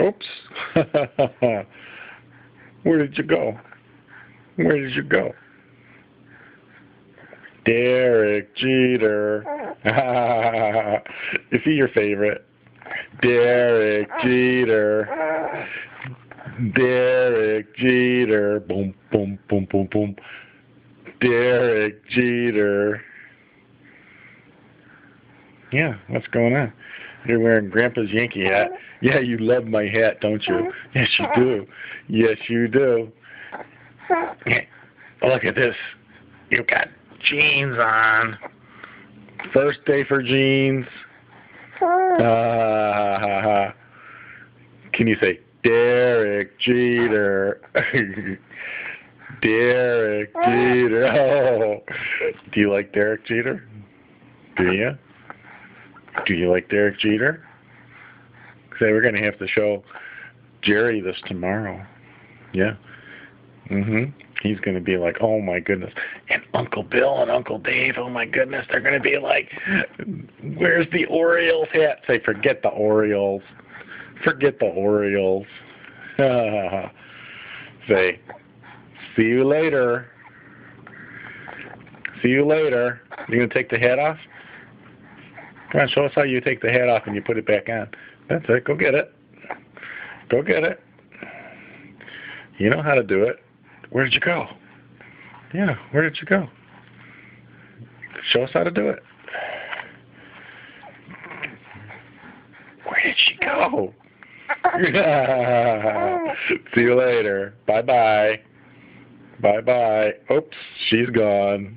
Oops. Where did you go? Where did you go? Derek Jeter. Is he your favorite? Derek Jeter. Derek Jeter. Boom, boom, boom, boom, boom. Derek Jeter. Yeah, what's going on? You're wearing Grandpa's Yankee hat. Yeah, you love my hat, don't you? Yes, you do. Yes, you do. Look at this. You got jeans on. First day for jeans. Can you say Derek Jeter? Derek Jeter. Oh. Do you like Derek Jeter? Do you? Do you like Derek Jeter? Say we're going to have to show Jerry this tomorrow. Yeah. He's going to be like, oh my goodness. And Uncle Bill and Uncle Dave, oh my goodness, they're going to be like, where's the Orioles hat? Say, forget the Orioles. Forget the Orioles. Say, see you later. See you later. You going to take the hat off? Come on, show us how you take the hat off and you put it back on. That's it. Go get it. Go get it. You know how to do it. Where did you go? Yeah, where did you go? Show us how to do it. Where did she go? See you later. Bye-bye. Bye-bye. Oops, she's gone.